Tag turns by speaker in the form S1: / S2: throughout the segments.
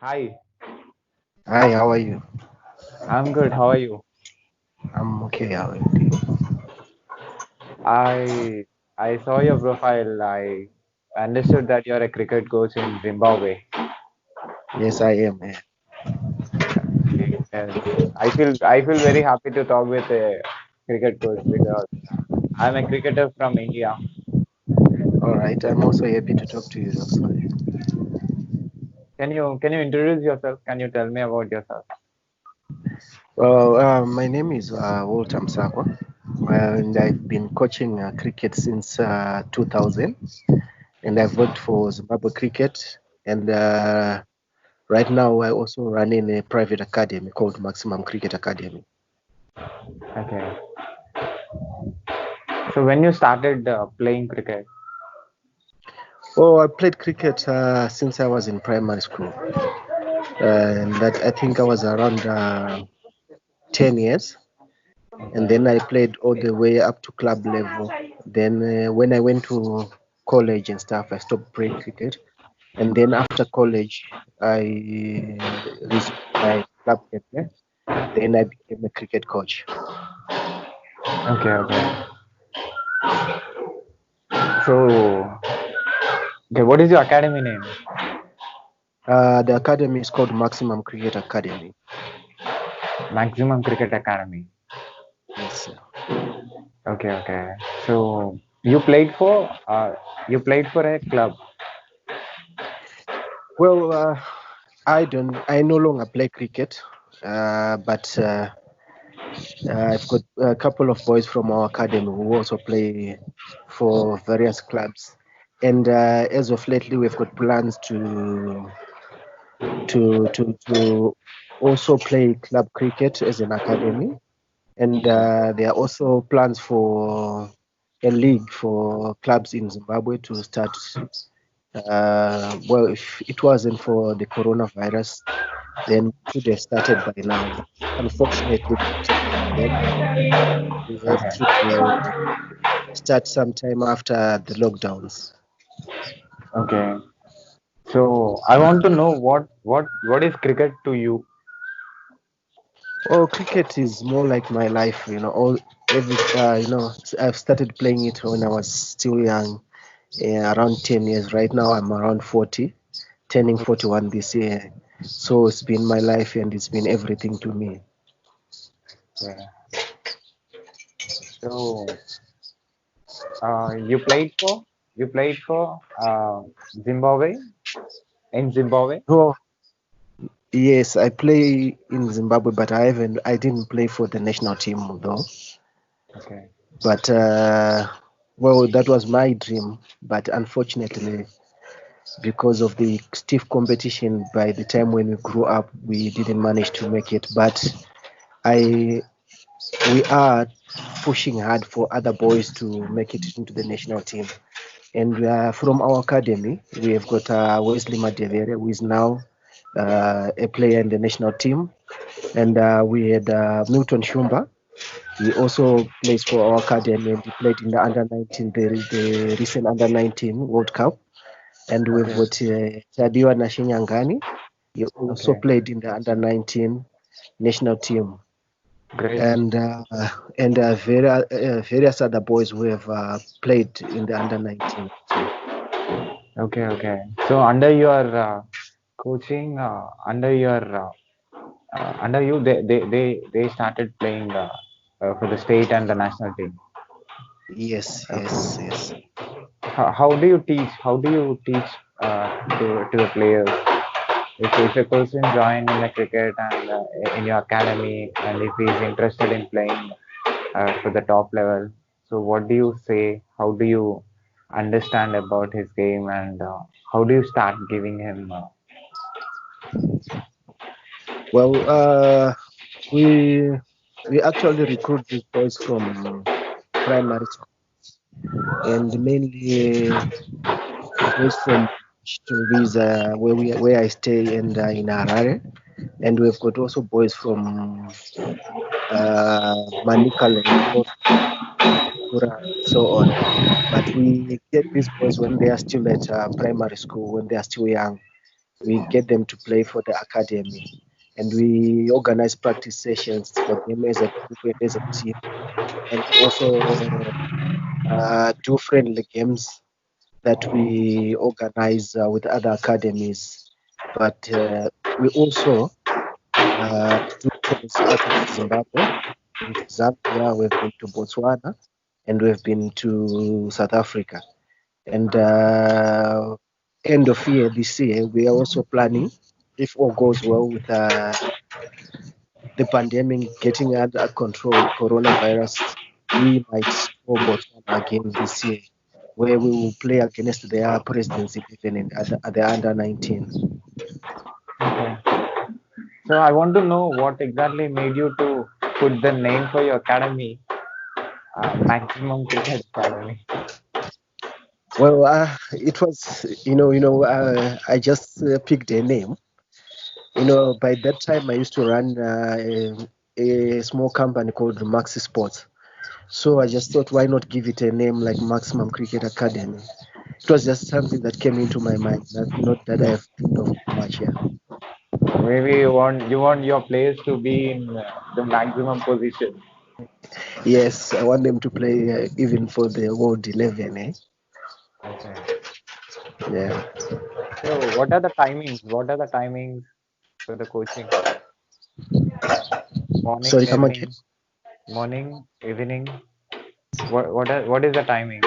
S1: Hi,
S2: Hi, how are you?
S1: I'm good. How are you?
S2: I'm okay. How are you?
S1: I saw your profile. I understood that you're a cricket coach in Zimbabwe.
S2: Yes, I am.
S1: Yes, I feel very happy to talk with a cricket coach because I'm a cricketer from India.
S2: All right. I'm also happy to talk to you. Also.
S1: Can you introduce yourself? Can you tell me about yourself?
S2: Well, my name is Walter Musakwa, and I've been coaching cricket since 2000, and I've worked for Zimbabwe Cricket, and right now I also run in a private academy called Maximum Cricket Academy.
S1: Okay. So when you started playing cricket,
S2: Oh, I played cricket since I was in primary school, and that I think I was around 10 years. And
S1: okay,
S2: then I played all the way up to club level. Then when I went to college and stuff, I stopped playing cricket. And then after college, I resumed my club career. Then I became a cricket coach.
S1: okay. So, okay, what is your academy name?
S2: The academy is called Maximum Cricket Academy.
S1: Maximum Cricket Academy.
S2: Yes, sir.
S1: Okay. So you played for a club.
S2: Well, I no longer play cricket, but I've got a couple of boys from our academy who also play for various clubs. And as of lately, we've got plans to also play club cricket as an academy. And there are also plans for a league for clubs in Zimbabwe to start. Well, if it wasn't for the coronavirus, then we should have started by now. But unfortunately, because of the pandemic, we have
S1: Okay.
S2: to start sometime after the lockdowns.
S1: Okay. So I want to know what is cricket to you?
S2: Oh, cricket is more like my life, I've started playing it when I was still young, around 10 years. Right now, I'm around 40, turning 41 this year. So it's been my life and it's been everything to me.
S1: Yeah. So you played for Zimbabwe in Zimbabwe.
S2: Oh, yes, I play in Zimbabwe, but I didn't play for the national team though.
S1: Okay.
S2: But well, that was my dream. But unfortunately, because of the stiff competition, by the time when we grew up, we didn't manage to make it. But I we are pushing hard for other boys to make it into the national team. And from our academy, we have got Wesley Madevere, who is now a player in the national team. And we had Milton Shumba. He also plays for our academy and he played in the under 19, the recent under 19 World Cup. And we've
S1: Okay.
S2: got Tadiwa Nashinyangani. He also
S1: Okay.
S2: played in the under 19 national team.
S1: Great.
S2: And various other boys who have played in the under 19 also.
S1: Okay. So under your coaching, under you, they started playing for the state and the national team.
S2: Yes, yes,
S1: Okay.
S2: yes.
S1: How do you teach? How do you teach to the players? If a person join in the cricket and in your academy, and if he is interested in playing for the top level, so what do you say? How do you understand about his game, and how do you start giving him?
S2: Well, we we actually recruit these boys from primary school and mainly boys from Chitungwiza, where I stay, and in Harare, and we've got also boys from Manicaland, North Kura, and so on. But we get these boys when they are still at primary school, when they are still young. we get them to play for the academy, and we organize practice sessions for them as a group and as a team, and we also do friendly games that we organize with other academies. But we also do tours out of Zimbabwe, been to Zambia, we've been to Botswana, and we've been to South Africa. And end of year this year, we are also planning, if all goes well with the pandemic getting under control, coronavirus, we might tour Botswana again this year, where we will play against their presidents 11 and the under 19.
S1: Okay. So I want to know what exactly made you to put the name for your academy, Maximum Cricket Academy.
S2: Well, it was, I just picked a name. By that time, I used to run a small company called Maxi Sports. So I just thought, why not give it a name like Maximum Cricket Academy? It was just something that came into my mind, not that I have think of much. Yeah.
S1: Maybe you want your players to be in the maximum position.
S2: Yes, I want them to play even for the World 11.
S1: Okay.
S2: Yeah.
S1: So what are the timings? What are the timings for the coaching? Morning,
S2: Sorry, come again.
S1: evening, morning, evening. What is the timing?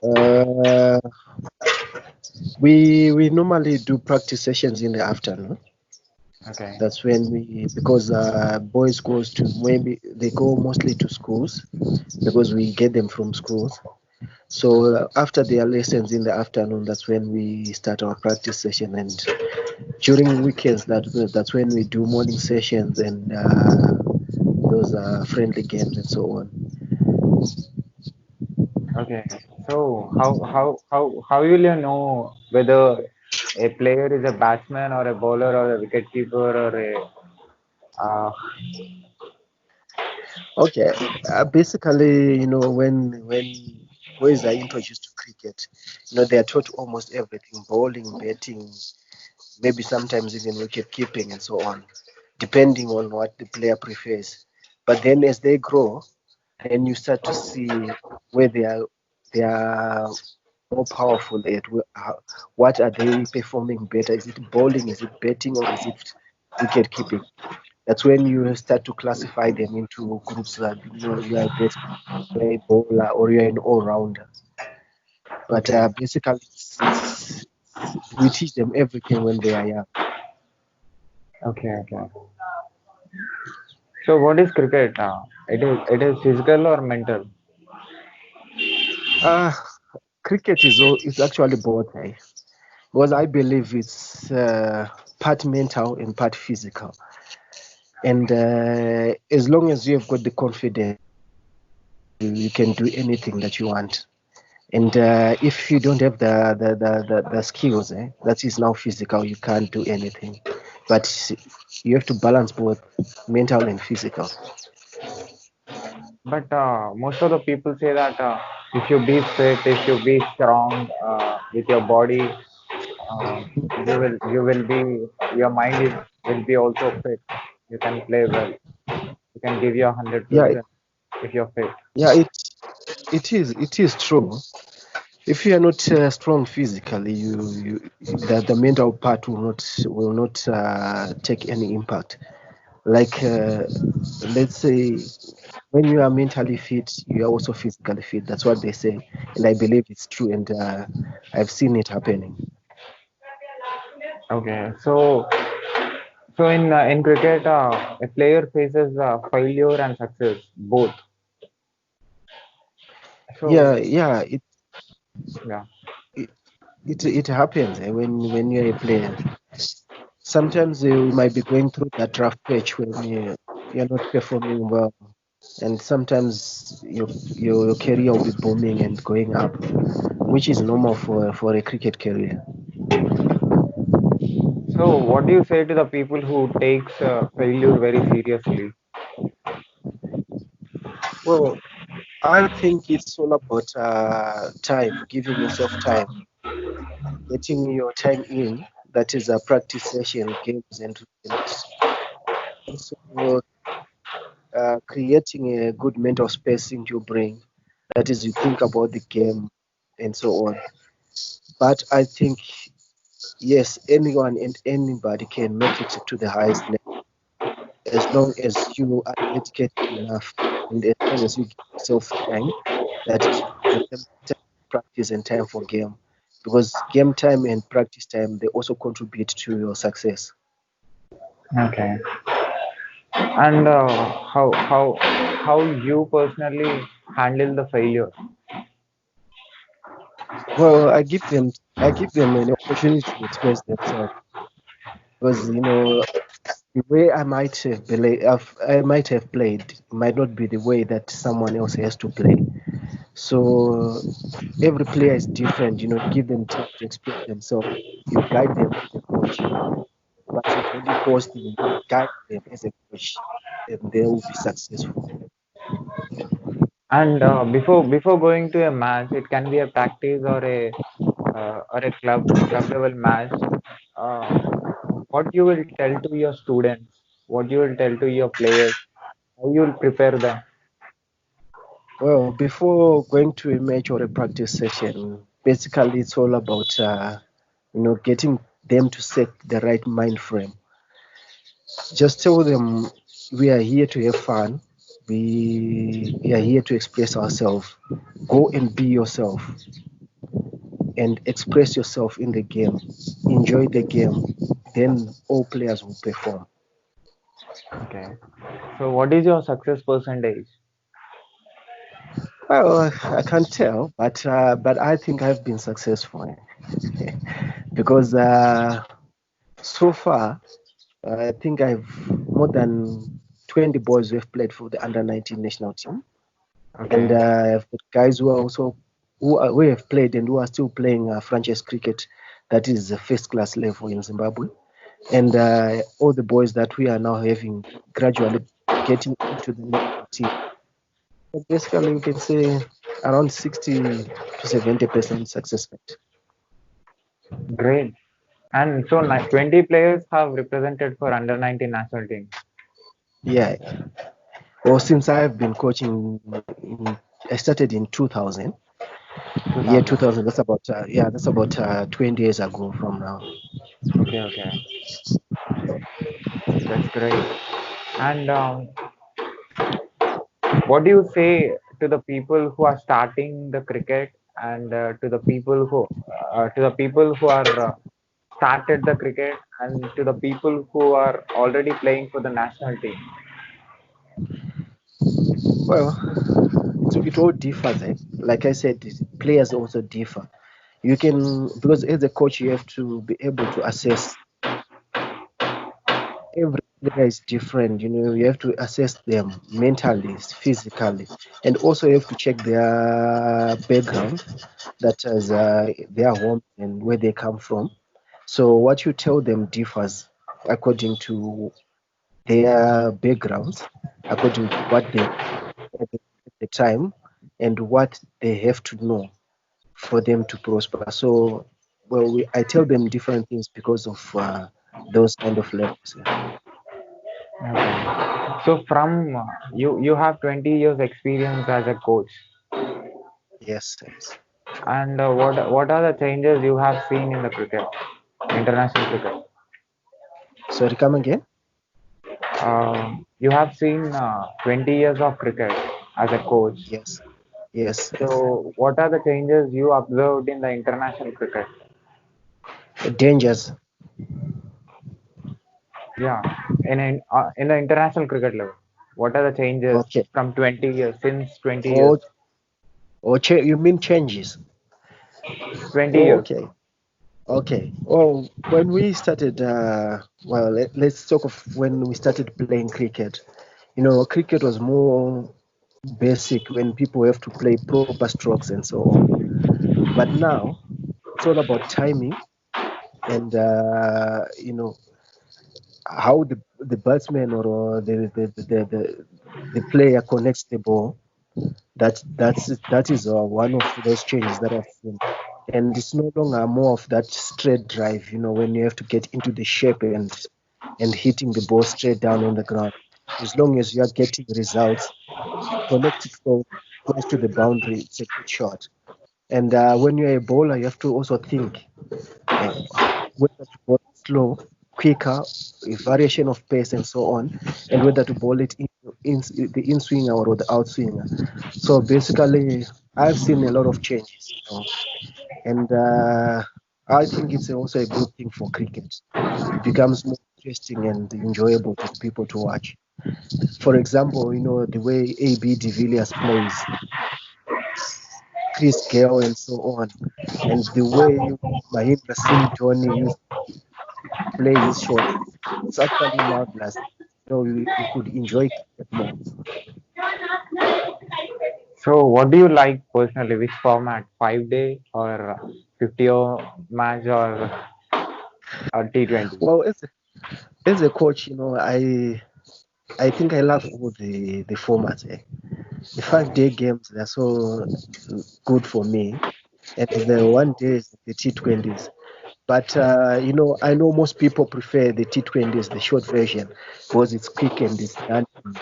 S2: Uh, we normally do practice sessions in the afternoon.
S1: Okay.
S2: That's when we, because boys goes to, maybe they go mostly to schools because we get them from schools. So after their lessons in the afternoon, that's when we start our practice session. And during weekends, that's when we do morning sessions and those friendly games and so on.
S1: Okay. So how will you know whether a player is a batsman or a bowler or a wicketkeeper or a
S2: Okay, basically, when boys are introduced to cricket, they are taught almost everything: bowling, batting, maybe sometimes even wicket keeping and so on, depending on what the player prefers. But then as they grow, then you start to see where they are more powerful at. What are they performing better? Is it bowling? Is it batting? Or is it wicket keeping? That's when you start to classify them into groups that you are a batsman, you are a bowler, or you are an all-rounder. But
S1: okay.
S2: basically, we teach them everything when they are young.
S1: Okay, okay. So what is cricket now? It is physical or mental?
S2: Uh, Cricket is actually both, because I believe it's part mental and part physical. And as long as you have got the confidence, you can do anything that you want. And if you don't have the skills, that is now physical, you can't do anything. But you have to balance both mental and physical.
S1: But most of the people say that if you be fit, if you be strong with your body, you will be your mind will be also fit. You can play well. You can give your hundred
S2: Yeah,
S1: percent if you're fit.
S2: yeah, it is true. If you are not strong physically, the mental part will not take any impact. Like let's say when you are mentally fit, you are also physically fit. That's what they say, and I believe it's true. And I've seen it happening.
S1: Okay, so in cricket, a player faces failure and success both. So
S2: Yeah, yeah, it
S1: yeah.
S2: it it happens when you're a player. Sometimes you might be going through that rough patch when you're not performing well, and sometimes your career will be booming and going up, which is normal for a cricket career.
S1: So what do you say to the people who takes failure very seriously?
S2: Well, I think it's all about time, giving yourself time. getting your time in, that is a practice session, games, and also creating a good mental space into your brain. That is, you think about the game and so on. But I think, yes, anyone and anybody can make it to the highest level as long as you are dedicated enough and as long as you give yourself time, that is time for practice and time for game. Because game time and practice time, they also contribute to your success.
S1: Okay. And how you personally handle the failure?
S2: Well, I give them an opportunity to express themselves because the way I might have played might not be the way that someone else has to play. So every player is different. Give them time to express themselves. You guide them as a coach, but you don't impose them. You guide them as a coach, and they will be successful.
S1: And before going to a match, it can be a practice or a club level match. Uh, what you will tell to your students, what you will tell to your players, how you will prepare them.
S2: Well, before going to a match or a practice session, basically it's all about getting them to set the right mind frame. Just tell them we are here to have fun. We are here to express ourselves. Go and be yourself and express yourself in the game. Enjoy the game. Then all players will perform.
S1: Okay. So what is your success percentage?
S2: Well, I can't tell, but I think I've been successful because so far I think I've more than 20 boys who have played for the under 19 national team, and
S1: Okay.
S2: I've got guys who are also who have played and who are still playing franchise cricket, that is the first class level in Zimbabwe, and all the boys that we are now having gradually getting into the national team. So basically, we can say around 60 to 70% success rate.
S1: Great. And so 20 players have represented for under 19 national team.
S2: Yeah. Well, since I have been coaching, I started in 2000. Year
S1: 2000.
S2: 2000. That's about 20 years ago from now.
S1: Okay, okay. That's great. And what do you say to the people who are starting the cricket and to the people who are started the cricket and to the people who are already playing for the national team?
S2: Well, it all differs. Like I said, players also differ. You can, because as a coach, you have to be able to assess every player is different. You have to assess them mentally, physically, and also you have to check their background, that is their home and where they come from. So what you tell them differs according to their backgrounds, according to what they at the time and what they have to know for them to prosper. So, well, I tell them different things because of those kind of levels. Yeah.
S1: Okay. So from you have 20 years experience as a coach,
S2: Yes, yes.
S1: and what are the changes you have seen in the cricket, international cricket?
S2: Sorry, come again?
S1: You have seen 20 years of cricket as a coach.
S2: Yes, yes, yes.
S1: So what are the changes you observed in the international cricket?
S2: Dangers.
S1: Yeah, in the international cricket level, what are the changes
S2: Okay.
S1: from 20 years since 20 years?
S2: Or you mean changes?
S1: 20
S2: Oh,
S1: years.
S2: okay. Okay. Well, when we started, let's talk of when we started playing cricket. Cricket was more basic when people have to play proper strokes and so on. But now it's all about timing and how the batsman or the player connects the ball. That is one of those changes that I've seen. and it's no longer more of that straight drive, when you have to get into the shape and hitting the ball straight down on the ground. As long as you are getting results, collect it from close to the boundary, it's a good shot. And when you're a bowler, you have to also think uh, whether to bowl it slow, quicker, a variation of pace, and so on, and whether to bowl it in the in swinger or the out swinger. So basically, I've seen a lot of changes, and I think it's also a good thing for cricket. It becomes more interesting and enjoyable to the people to watch. For example, the way AB de Villiers plays, Chris Gale, and so on, and the way Mahendra Singh Dhoni used to play his shot. It's actually marvelous. You could enjoy cricket more.
S1: So, what do you like personally? Which format? 5 day or 50 match or T20?
S2: Well, as a coach, I think I love all the formats. The 5 day games, they're so good for me, and the one days, the T20s. But I know most people prefer the T20s, the short version, because it's quick and it's done in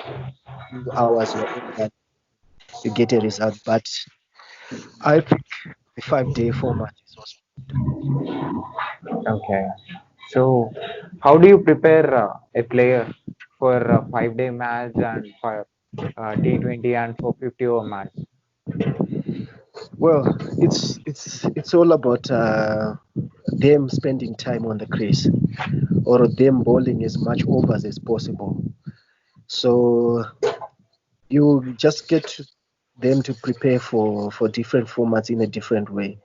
S2: 2 hours. You're all done. You get a result. But I think the 5 day format is also.
S1: Okay. So, how do you prepare a player for a 5 day match and for T20 and for 50 over match?
S2: Well, it's all about them spending time on the crease or them bowling as much overs as possible. So you just get them to prepare for different formats in a different way.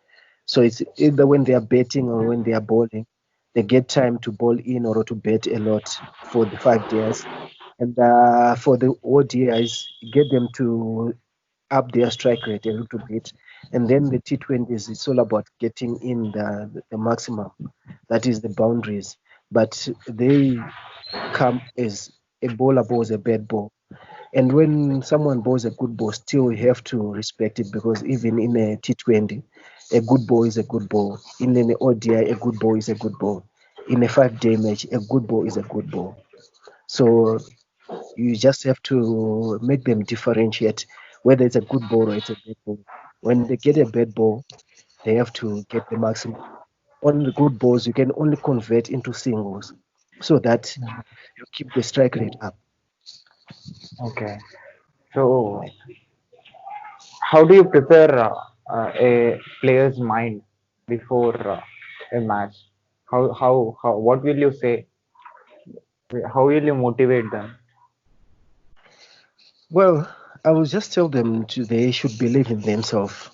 S2: So it's either when they are betting or when they are bowling, they get time to bowl in or to bet a lot for the 5 days. And for the ODIs, get them to up their strike rate a little bit. And then the T20s, it's all about getting in the maximum, that is the boundaries. But they come as a bowler bowls a bad ball. And when someone bowls a good ball, still you have to respect it because even in a T20, a good ball is a good ball. In an ODI, a good ball is a good ball. In a 5 day match, a good ball is a good ball. So you just have to make them differentiate whether it's a good ball or it's a bad ball. When they get a bad ball, they have to get the maximum. On the good balls, you can only convert into singles so that you keep the strike rate up.
S1: Okay. So, how do you prepare a player's mind before a match? What will you say? How will you motivate them?
S2: Well, I will just tell them they should believe in themselves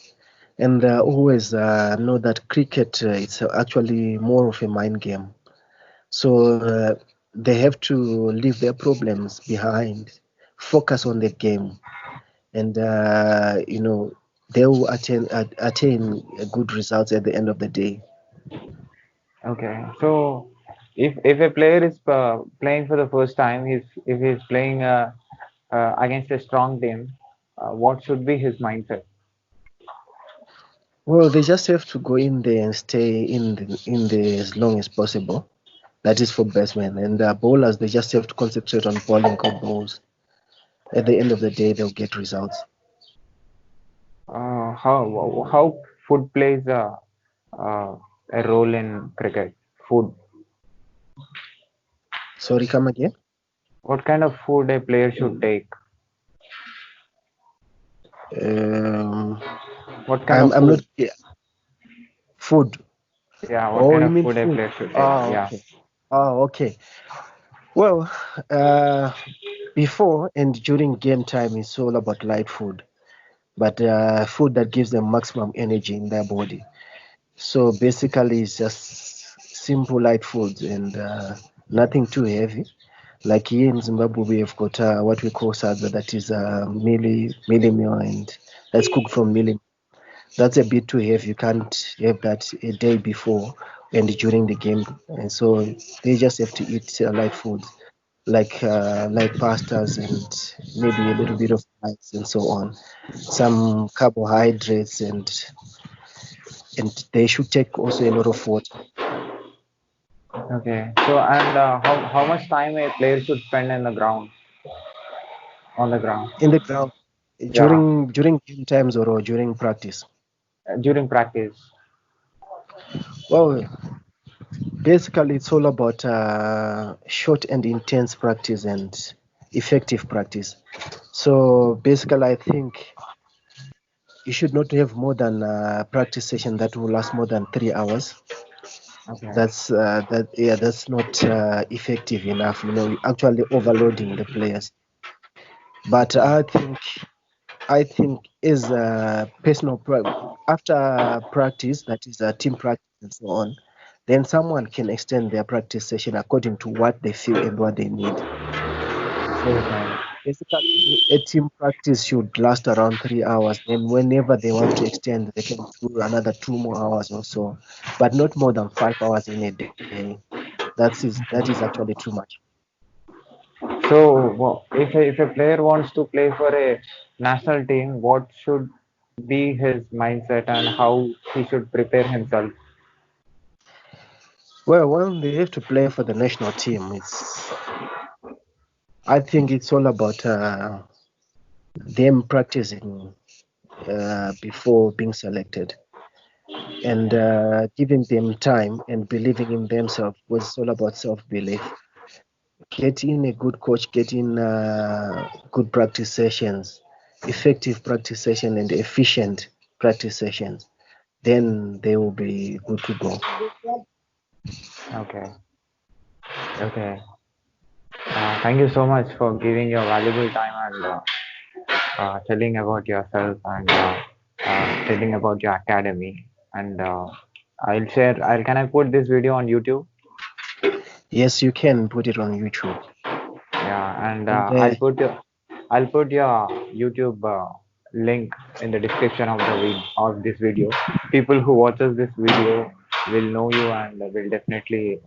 S2: and always know that cricket it's actually more of a mind game. So they have to leave their problems behind, focus on the game, and they will attain good results at the end of the day.
S1: Okay. So, if a player is playing for the first time, if he's playing against a strong team, what should be his mindset?
S2: Well, they just have to go in there and stay in the as long as possible. That is for batsmen and bowlers. They just have to concentrate on bowling good balls. At the end of the day, they'll get results.
S1: How food plays uh, a role in cricket? Food.
S2: Sorry, come again.
S1: What kind of food a player should take?
S2: Um,
S1: What kind
S2: I'm
S1: of
S2: I'm not
S1: food?
S2: food.
S1: Yeah, what
S2: Oh,
S1: kind
S2: you
S1: of
S2: mean
S1: food a
S2: food?
S1: player should take?
S2: Oh,
S1: Yeah.
S2: okay. Oh, okay. Well, uh, before and during game time, it's all about light food, but food that gives them maximum energy in their body. So basically, it's just simple light foods and nothing too heavy. Like here in Zimbabwe, we have got what we call sadza, that is mealie meal, and that's cooked from mealie. That's a bit too heavy. You can't have that a day before and during the game, and so they just have to eat light foods like pastas and maybe a little bit of rice and so on. Some carbohydrates and and they should take also a lot of water
S1: Okay. So and how much time a player should spend in the ground on the ground?
S2: in the ground
S1: Yeah,
S2: during game times or during practice.
S1: during practice.
S2: Well, basically, it's all about short and intense practice and effective practice. So basically, I think you should not have more than a practice session that will last more than 3 hours.
S1: Okay.
S2: That's not effective enough. You're actually overloading the players. But
S1: Okay.
S2: I think is after practice, that is a team practice and so on, then someone can extend their practice session according to what they feel and what they need. So
S1: Okay.
S2: basically, a team practice should last around 3 hours. Then whenever they want to extend, they can do another 2 more hours or so, but not more than 5 hours in a day. That is actually too much.
S1: So if a player wants to play for a national team, what should be his mindset and how he should prepare himself?
S2: Well, when they have to play for the national team, I think it's all about them practicing before being selected and giving them time and believing in themselves was all about self-belief. Getting a good coach, getting good practice sessions, effective practice session and efficient practice sessions, then they will be good to go.
S1: Okay. Okay. Thank you so much for giving your valuable time and telling about yourself and telling about your academy. And I'll share. Can I put this video on YouTube?
S2: Yes, you can put it on YouTube.
S1: Yeah, and
S2: And
S1: I'll put your YouTube link in the description of of this video. People who watches this video will know you and will definitely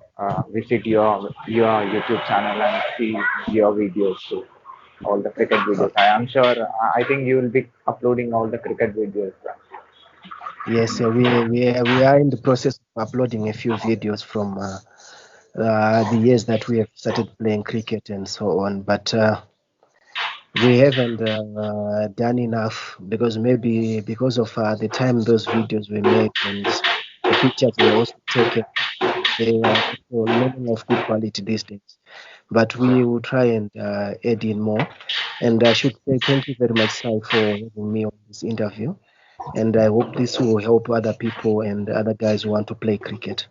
S1: visit your YouTube channel and see your videos too. All the cricket
S2: uh,
S1: videos. I am sure. I think you will be uploading all the cricket videos.
S2: yes, we are in the process of uploading a few videos from the years that we have started playing cricket and so on. But we haven't done enough because maybe because of the time those videos were made and the pictures were also taken, they are also not of good quality these days. But we will try and add in more. And I should say thank you very much, Sai, for having me on this interview. And I hope this will help other people and other guys who want to play cricket.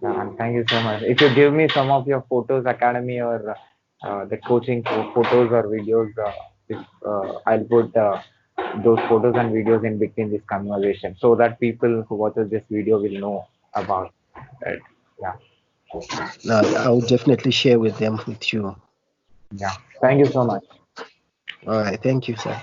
S1: And thank you so much. If you give me some of your photos, academy or the coaching photos or videos, if, I'll put those photos and videos in between this conversation so that people who watches this video will know about it. Yeah,
S2: Now, I will definitely share with them with you.
S1: yeah. Thank you so much.
S2: All right. Thank you, sir.